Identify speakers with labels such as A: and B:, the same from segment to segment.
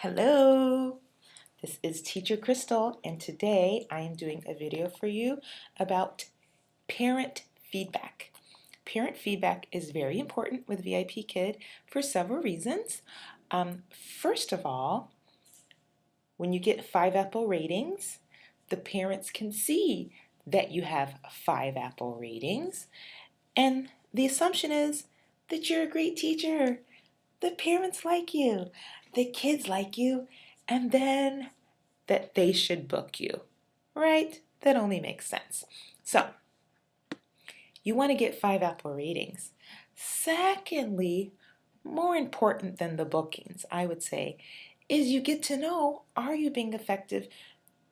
A: Hello, this is Teacher Crystal, and today I am doing a video for you about parent feedback. Parent feedback is very important with VIPKID for several reasons. First of all, when you get 5 Apple ratings, the parents can see that you have 5 Apple ratings, and the assumption is that you're a great teacher. The parents like you, the kids like you, and then that they should book you, right? That only makes sense. So, you want to get 5 Apple ratings. Secondly, more important than the bookings, I would say, is you get to know, are you being effective?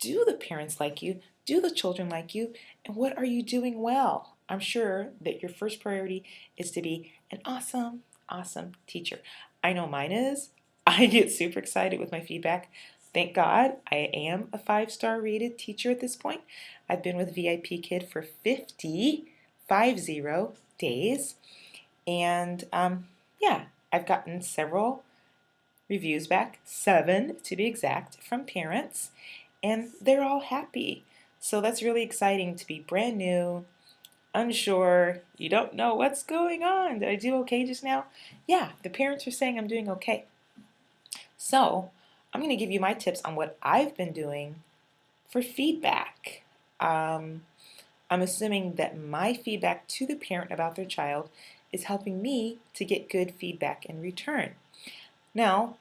A: Do the parents like you? Do the children like you? And what are you doing well? I'm sure that your first priority is to be an awesome, awesome teacher. I know mine is. I get super excited with my feedback. Thank God I am a 5-star rated teacher at this point. I've been with VIPKID for 50 days. And yeah, I've gotten several reviews back, 7 to be exact, from parents, and they're all happy. So that's really exciting to be brand new, unsure, you don't know what's going on. Did I do okay just now? Yeah, the parents are saying I'm doing okay. So I'm going to give you my tips on what I've been doing for feedback. I'm assuming that my feedback to the parent about their child is helping me to get good feedback in return. Now,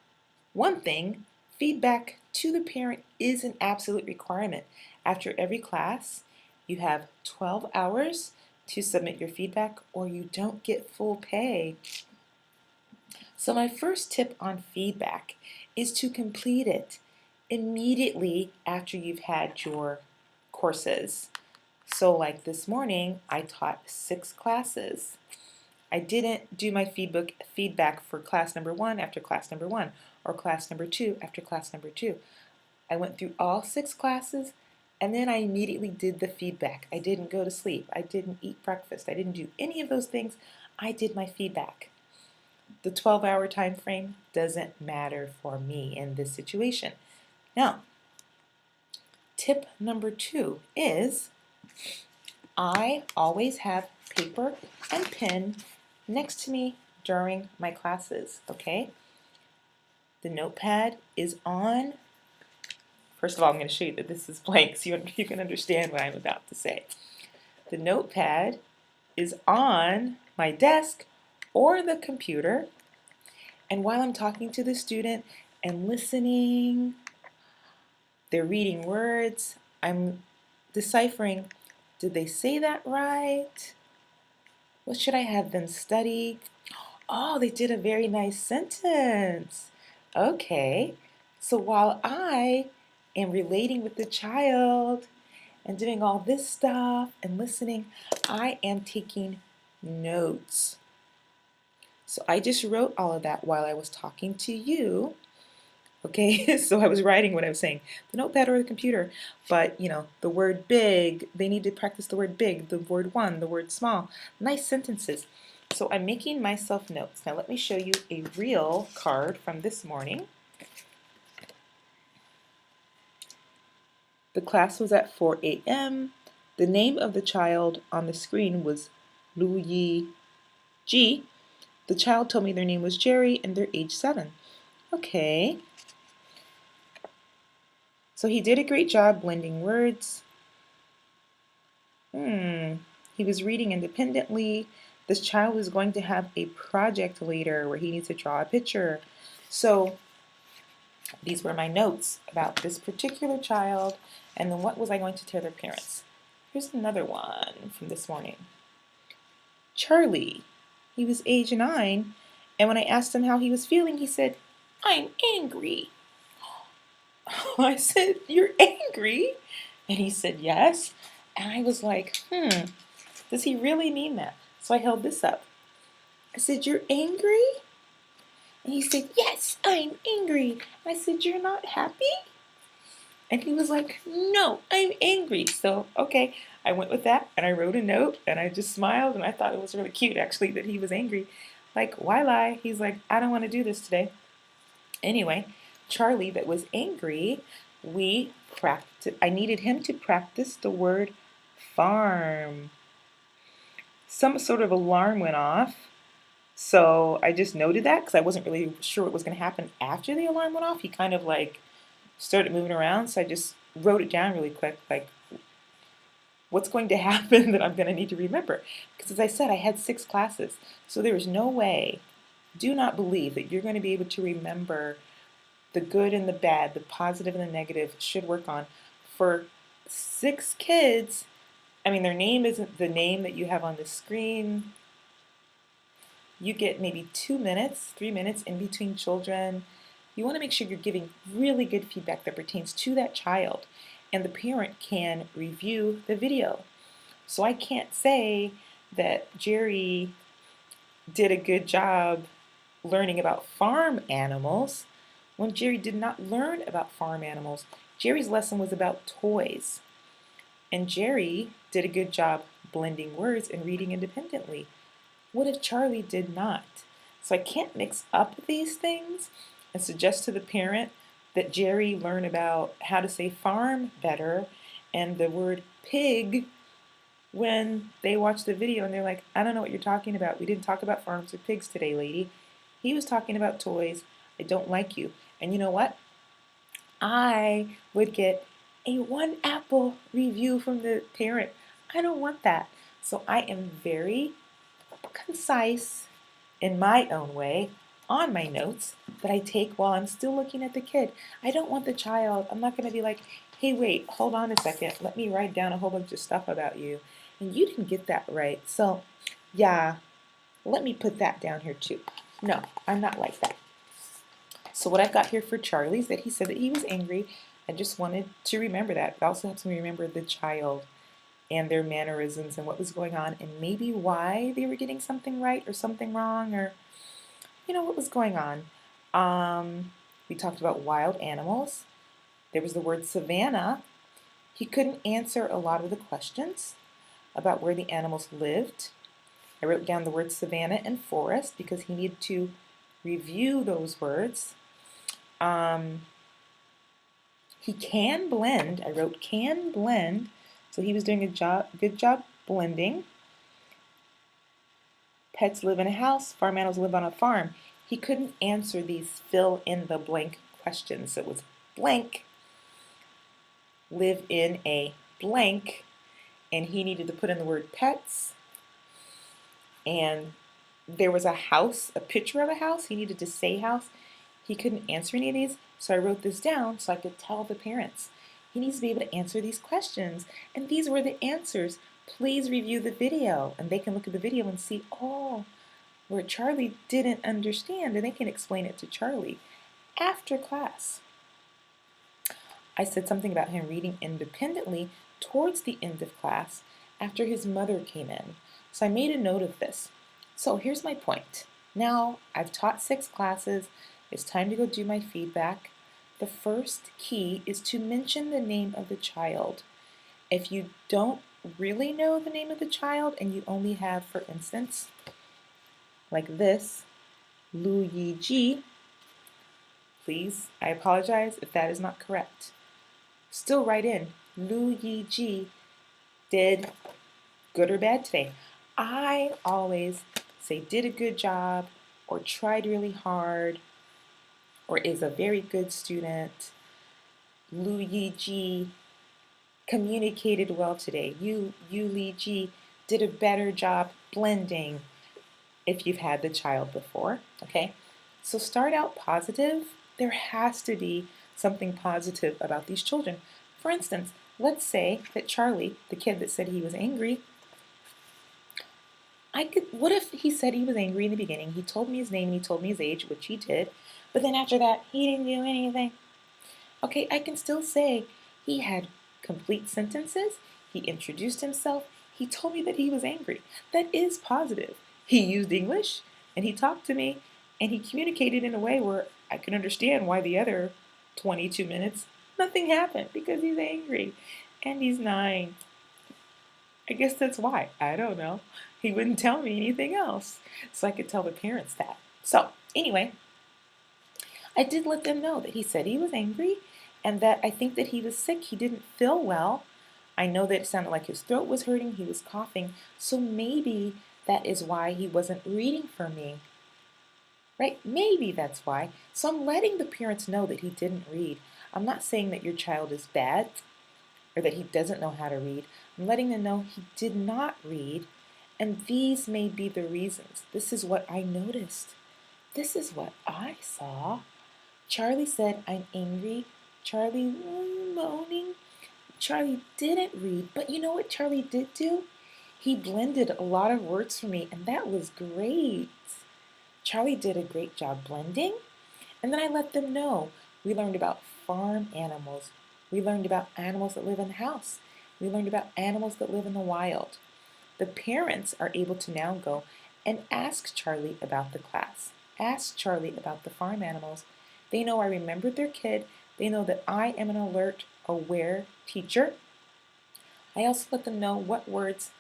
A: one thing, feedback to the parent is an absolute requirement. After every class, you have 12 hours to submit your feedback or you don't get full pay. So my first tip on feedback is to complete it immediately after you've had your courses. So like this morning, I taught 6 classes. I didn't do my feedback for class number 1 after class number 1 or class number 2 after class number 2. I went through all 6 classes and then I immediately did the feedback. I didn't go to sleep. I didn't eat breakfast. I didn't do any of those things. I did my feedback. The 12-hour time frame doesn't matter for me in this situation. Now, tip number 2 is I always have paper and pen next to me during my classes, okay? The notepad is on. First of all, I'm going to show you that this is blank so you can understand what I'm about to say. The notepad is on my desk or the computer, and while I'm talking to the student and listening, they're reading words, I'm deciphering, did they say that right? What should I have them study? Oh, they did a very nice sentence. Okay, so while I am relating with the child and doing all this stuff and listening, I am taking notes. So I just wrote all of that while I was talking to you. Okay, so I was writing what I was saying, the notepad or the computer, but you know, the word big, they need to practice the word big, the word one, the word small, nice sentences. So I'm making myself notes. Now let me show you a real card from this morning. The class was at 4 a.m. The name of the child on the screen was Lu Yi Ji. The child told me their name was Jerry and they're age 7. Okay. So he did a great job blending words. He was reading independently. This child is going to have a project later where he needs to draw a picture. So these were my notes about this particular child, and then what was I going to tell their parents. Here's another one from this morning. Charlie, he was age 9, and when I asked him how he was feeling, he said, "I'm angry." I said, "You're angry?" And he said, "Yes." And I was like, does he really mean that? So I held this up. I said, "You're angry?" And he said, "Yes, I'm angry." And I said, "You're not happy?" And he was like, "No, I'm angry." So, okay, I went with that and I wrote a note and I just smiled and I thought it was really cute actually that he was angry. Like, why lie? He's like, "I don't want to do this today." Anyway, Charlie that was angry, I needed him to practice the word farm. Some sort of alarm went off. So I just noted that because I wasn't really sure what was going to happen after the alarm went off. He kind of like started moving around. So I just wrote it down really quick, like what's going to happen that I'm going to need to remember. Because as I said, I had 6 classes. So there is no way, do not believe that you're going to be able to remember the good and the bad, the positive and the negative should work on. For 6 kids, I mean, their name isn't the name that you have on the screen. You get maybe 2 minutes, 3 minutes in between children. You want to make sure you're giving really good feedback that pertains to that child, and the parent can review the video. So I can't say that Jerry did a good job learning about farm animals when Jerry did not learn about farm animals. Jerry's lesson was about toys, and Jerry did a good job blending words and reading independently. What if Charlie did not? So I can't mix up these things and suggest to the parent that Jerry learn about how to say farm better and the word pig when they watch the video and they're like, I don't know what you're talking about. We didn't talk about farms or pigs today, lady. He was talking about toys. I don't like you. And you know what? I would get a 1 apple review from the parent. I don't want that. So I am very concise in my own way on my notes that I take while I'm still looking at the kid. I don't want the child, I'm not going to be like, hey, wait, hold on a second. Let me write down a whole bunch of stuff about you. And you didn't get that right. So, yeah, let me put that down here too. No, I'm not like that. So what I've got here for Charlie is that he said that he was angry. I just wanted to remember that. It also helps me remember the child and their mannerisms and what was going on and maybe why they were getting something right or something wrong or, what was going on. We talked about wild animals. There was the word savannah. He couldn't answer a lot of the questions about where the animals lived. I wrote down the words savannah and forest because he needed to review those words. He can blend. I wrote can blend. So he was doing a good job blending. Pets live in a house, farm animals live on a farm. He couldn't answer these fill in the blank questions. So it was blank, live in a blank, and he needed to put in the word pets. And there was a house, a picture of a house. He needed to say house. He couldn't answer any of these, so I wrote this down so I could tell the parents. He needs to be able to answer these questions. And these were the answers. Please review the video. And they can look at the video and see, oh, where Charlie didn't understand, and they can explain it to Charlie after class. I said something about him reading independently towards the end of class after his mother came in. So I made a note of this. So here's my point. Now I've taught 6 classes. It's time to go do my feedback. The first key is to mention the name of the child. If you don't really know the name of the child and you only have, for instance, like this, Lu Yi Ji, please, I apologize if that is not correct. Still write in, Lu Yi Ji did good or bad today. I always say did a good job or tried really hard or is a very good student. Lu Yi Ji communicated well today. Yu Li Ji did a better job blending if you've had the child before, okay? So start out positive. There has to be something positive about these children. For instance, let's say that Charlie, the kid that said he was angry, what if he said he was angry in the beginning, he told me his name and he told me his age, which he did, but then after that, he didn't do anything. Okay, I can still say he had complete sentences, he introduced himself, he told me that he was angry. That is positive. He used English, and he talked to me, and he communicated in a way where I can understand why the other 22 minutes, nothing happened because he's angry, and he's 9. I guess that's why. I don't know. He wouldn't tell me anything else, so I could tell the parents that. So, anyway, I did let them know that he said he was angry and that I think that he was sick. He didn't feel well. I know that it sounded like his throat was hurting, he was coughing, so maybe that is why he wasn't reading for me. Right? Maybe that's why. So I'm letting the parents know that he didn't read. I'm not saying that your child is bad or that he doesn't know how to read. I'm letting them know he did not read, and these may be the reasons. This is what I noticed. This is what I saw. Charlie said, I'm angry. Charlie moaning. Charlie didn't read, but you know what Charlie did do? He blended a lot of words for me, and that was great. Charlie did a great job blending, and then I let them know. We learned about farm animals. We learned about animals that live in the house. We learned about animals that live in the wild. The parents are able to now go and ask Charlie about the class. Ask Charlie about the farm animals. They know I remembered their kid. They know that I am an alert, aware teacher. I also let them know what words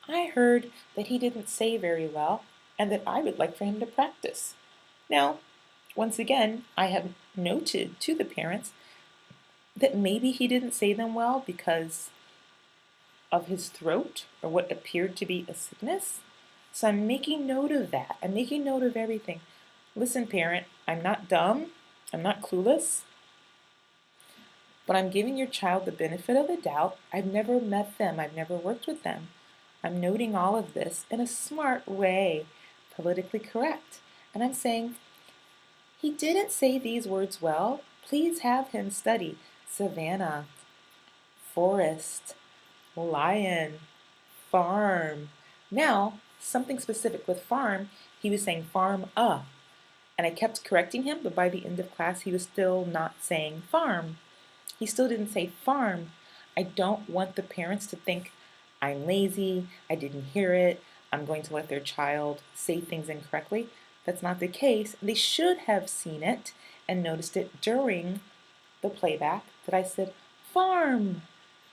A: I heard that he didn't say very well and that I would like for him to practice. Now, once again, I have noted to the parents that maybe he didn't say them well because of his throat or what appeared to be a sickness. So I'm making note of that. I'm making note of everything. Listen, parent, I'm not dumb. I'm not clueless. But I'm giving your child the benefit of the doubt. I've never met them. I've never worked with them. I'm noting all of this in a smart way, politically correct. And I'm saying, he didn't say these words well. Please have him study savannah, forest, lion, farm. Now, something specific with farm, he was saying farm and I kept correcting him, but by the end of class, he was still not saying farm. He still didn't say farm. I don't want the parents to think I'm lazy, I didn't hear it, I'm going to let their child say things incorrectly. That's not the case. They should have seen it and noticed it during the playback that I said farm.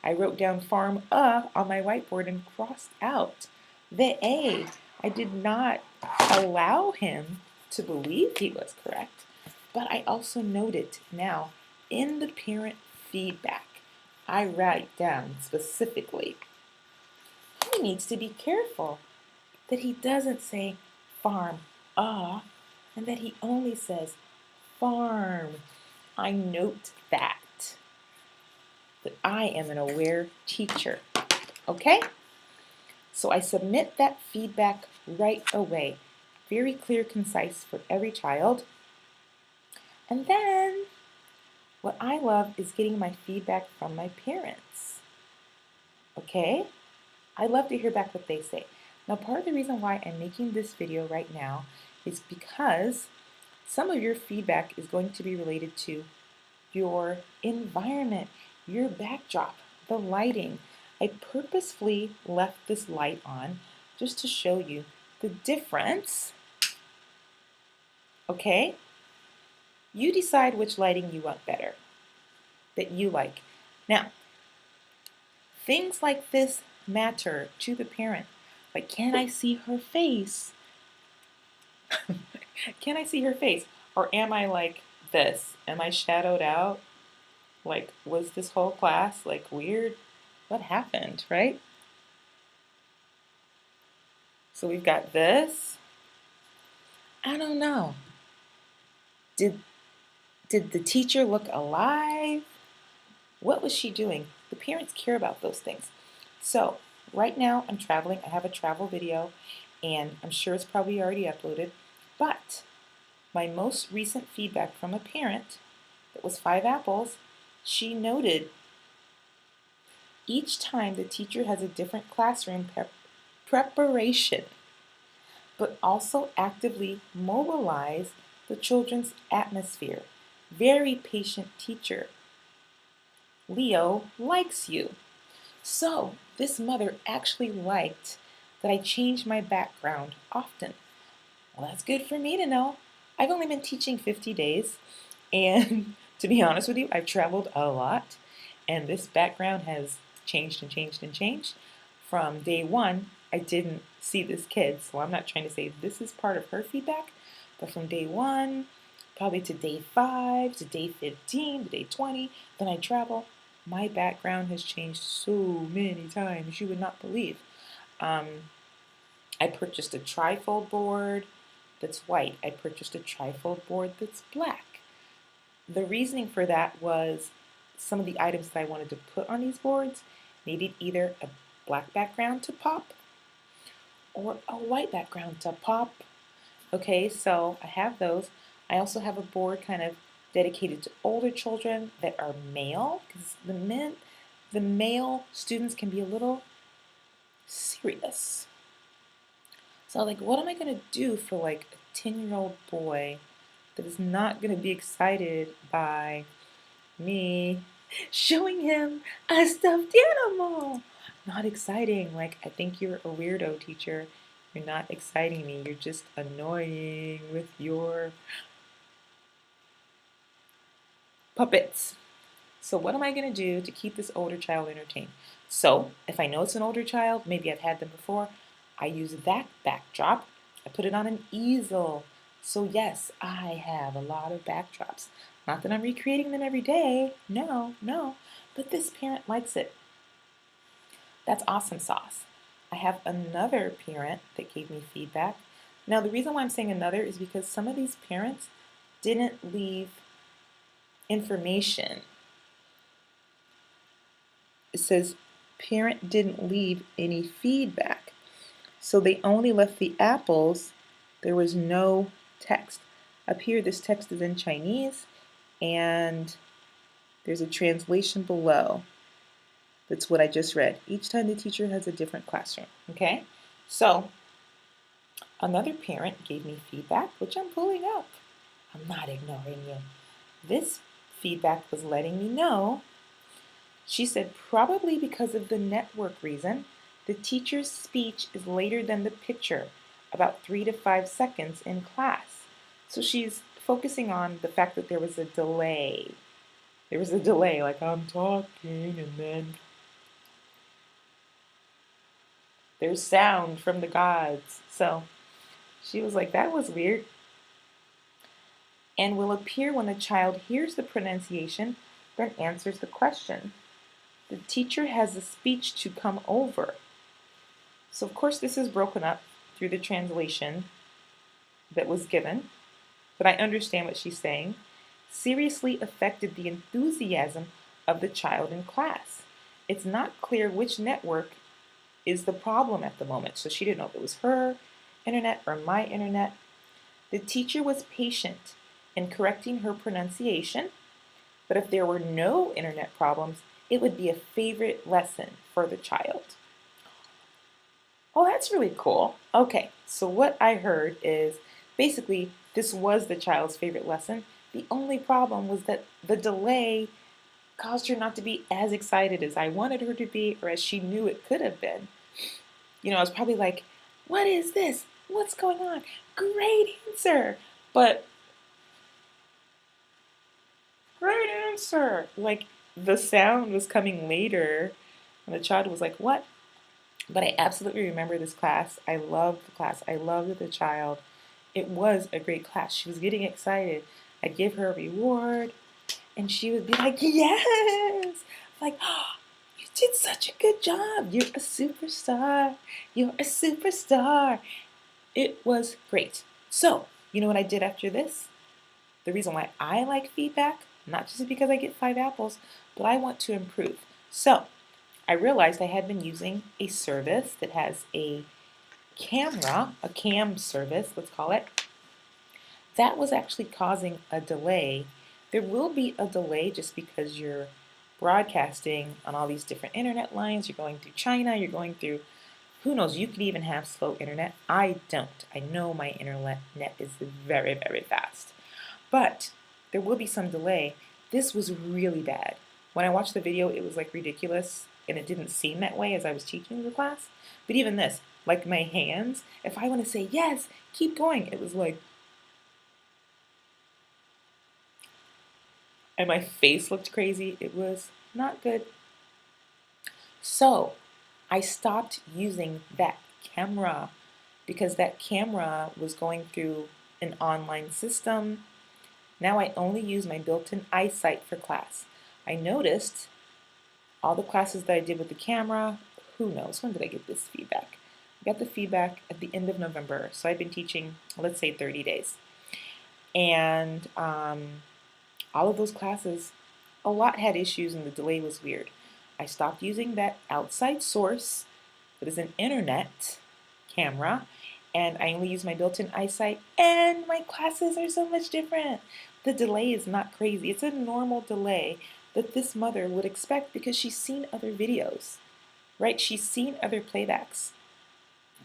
A: I wrote down farm on my whiteboard and crossed out the A. I did not allow him to believe he was correct, but I also noted now in the parent feedback, I write down specifically he needs to be careful that he doesn't say farm and that he only says farm. I note that I am an aware teacher. Okay? So I submit that feedback right away. Very clear, concise for every child. And then what I love is getting my feedback from my parents. Okay? I love to hear back what they say. Now, part of the reason why I'm making this video right now is because some of your feedback is going to be related to your environment, your backdrop, the lighting. I purposefully left this light on just to show you the difference. Okay? You decide which lighting you want better, that you like. Now, things like this matter to the parent. Like, can I see her face? Can I see her face? Or am I like this? Am I shadowed out? Like, was this whole class like weird? What happened, right? So we've got this. I don't know. Did the teacher look alive? What was she doing? The parents care about those things. So right now I'm traveling. I have a travel video and I'm sure it's probably already uploaded. But my most recent feedback from a parent that was 5 apples, she noted each time the teacher has a different classroom preparation, but also actively mobilize the children's atmosphere. Very patient teacher. Leo likes you. So this mother actually liked that I changed my background often. Well, that's good for me to know. I've only been teaching 50 days, and to be honest with you, I've traveled a lot, and this background has changed and changed and changed. From day one, I didn't see this kid, so I'm not trying to say this is part of her feedback, but from day one, probably to day 5, to day 15, to day 20. Then I travel. My background has changed so many times you would not believe. Um, I purchased a trifold board that's white. I purchased a trifold board that's black. The reasoning for that was some of the items that I wanted to put on these boards needed either a black background to pop or a white background to pop. Okay, so I have those. I also have a board kind of dedicated to older children that are male, because the male students can be a little serious. So like, what am I gonna do for like a 10-year-old boy that is not gonna be excited by me showing him a stuffed animal? Not exciting. Like, I think you're a weirdo, teacher. You're not exciting me. You're just annoying with your puppets. So what am I going to do to keep this older child entertained? So if I know it's an older child, maybe I've had them before, I use that backdrop. I put it on an easel. So yes, I have a lot of backdrops. Not that I'm recreating them every day. No, no. But this parent likes it. That's awesome sauce. I have another parent that gave me feedback. Now the reason why I'm saying another is because some of these parents didn't leave information. It says parent didn't leave any feedback. So they only left the apples. There was no text. Up here, this text is in Chinese, and there's a translation below. That's what I just read. Each time the teacher has a different classroom. Okay? So another parent gave me feedback, which I'm pulling up. I'm not ignoring you. This feedback was letting me know. She said probably because of the network reason, the teacher's speech is later than the picture, about 3 to 5 seconds in class. So she's focusing on the fact that there was a delay. There was a delay, like I'm talking and then there's sound from the gods. So she was like, that was weird. And will appear when the child hears the pronunciation, then answers the question. The teacher has a speech to come over. So of course this is broken up through the translation that was given, but I understand what she's saying. Seriously affected the enthusiasm of the child in class. It's not clear which network is the problem at the moment. So she didn't know if it was her internet or my internet. The teacher was patient in correcting her pronunciation, but if there were no internet problems, it would be a favorite lesson for the child. Oh, that's really cool. Okay, so what I heard is basically this was the child's favorite lesson. The only problem was that the delay caused her not to be as excited as I wanted her to be or as she knew it could have been. You know, I was probably like, what is this? What's going on? Great answer. But great answer. Like the sound was coming later and the child was like, what? But I absolutely remember this class. I loved the class. I loved the child. It was a great class. She was getting excited. I'd give her a reward and she would be like, yes. Like, oh, you did such a good job. You're a superstar. You're a superstar. It was great. So, you know what I did after this? The reason why I like feedback, not just because I get 5 apples, but I want to improve. So, I realized I had been using a service that has a camera, a cam service, let's call it. That was actually causing a delay. There will be a delay just because you're broadcasting on all these different internet lines. You're going through China, you're going through, who knows, you could even have slow internet. I don't. I know my internet is very, very fast. But there will be some delay. This was really bad. When I watched the video, it was like ridiculous, and it didn't seem that way as I was teaching the class. But even this, like my hands, if I want to say, yes, keep going, it was like, and my face looked crazy. It was not good. So I stopped using that camera because that camera was going through an online system Now I only use my built-in eyesight for class. I noticed all the classes that I did with the camera, who knows, when did I get this feedback? I got the feedback at the end of November, so I've been teaching, let's say 30 days. And all of those classes, a lot had issues and the delay was weird. I stopped using that outside source that is an internet camera, and I only use my built-in eyesight, and my classes are so much different. The delay is not crazy. It's a normal delay that this mother would expect because she's seen other videos, right? She's seen other playbacks.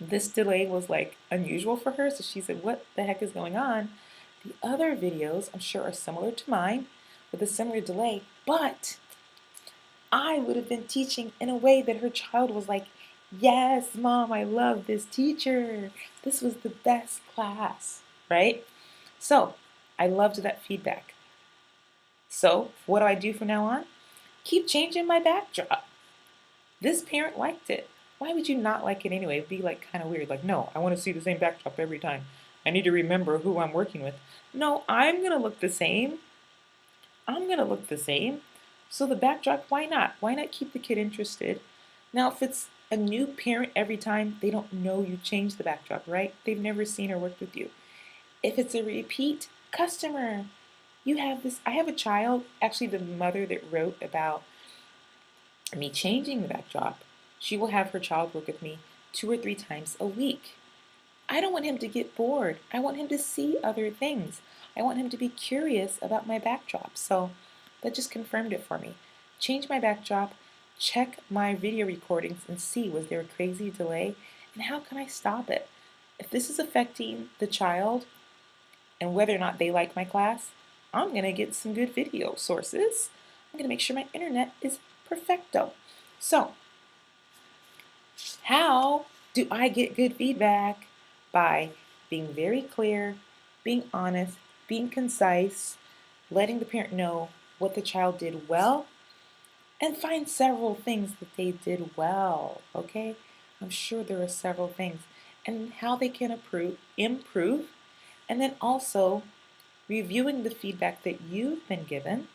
A: This delay was like unusual for her, so she said, what the heck is going on? The other videos, I'm sure, are similar to mine with a similar delay, but I would have been teaching in a way that her child was like, yes, Mom, I love this teacher. This was the best class, right? So I loved that feedback. So what do I do from now on? Keep changing my backdrop. This parent liked it. Why would you not like it anyway? It'd be like kind of weird. Like, no, I want to see the same backdrop every time. I need to remember who I'm working with. No, I'm going to look the same. I'm going to look the same. So the backdrop, why not? Why not keep the kid interested? Now, if it's a new parent every time, they don't know you changed the backdrop, right? They've never seen or worked with you. If it's a repeat customer, you have this. I have a child, actually the mother that wrote about me changing the backdrop. She will have her child work with me 2 or 3 times a week. I don't want him to get bored. I want him to see other things. I want him to be curious about my backdrop. So that just confirmed it for me. Change my backdrop, check my video recordings and see, was there a crazy delay and how can I stop it? If this is affecting the child and whether or not they like my class, I'm going to get some good video sources. I'm going to make sure my internet is perfecto. So how do I get good feedback? By being very clear, being honest, being concise, letting the parent know what the child did well, and find several things that they did well, okay? I'm sure there are several things, and how they can improve, and then also reviewing the feedback that you've been given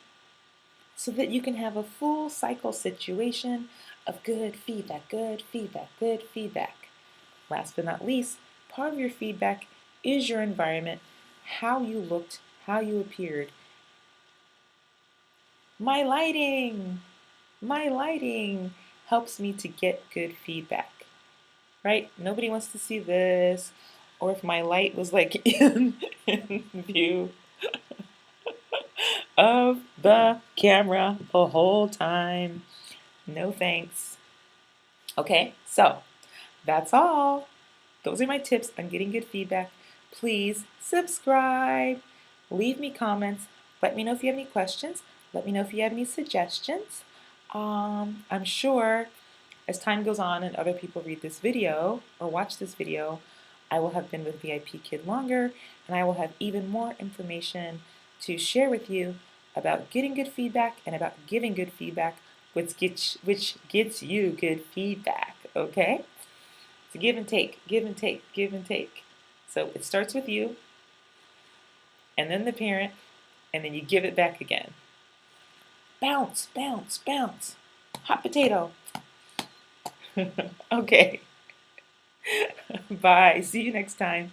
A: so that you can have a full cycle situation of good feedback, good feedback, good feedback. Last but not least, part of your feedback is your environment, how you looked, how you appeared. My lighting helps me to get good feedback, right? Nobody wants to see this, or if my light was like in view of the camera the whole time. No thanks. Okay, so that's all. Those are my tips on getting good feedback. Please subscribe, leave me comments, let me know if you have any questions, let me know if you have any suggestions. I'm sure as time goes on and other people read this video or watch this video, I will have been with VIPKID longer and I will have even more information to share with you about getting good feedback and about giving good feedback, which gets you good feedback, okay? So give and take, give and take, give and take. So it starts with you, and then the parent, and then you give it back again. Bounce, bounce, bounce. Hot potato. Okay. Bye. See you next time.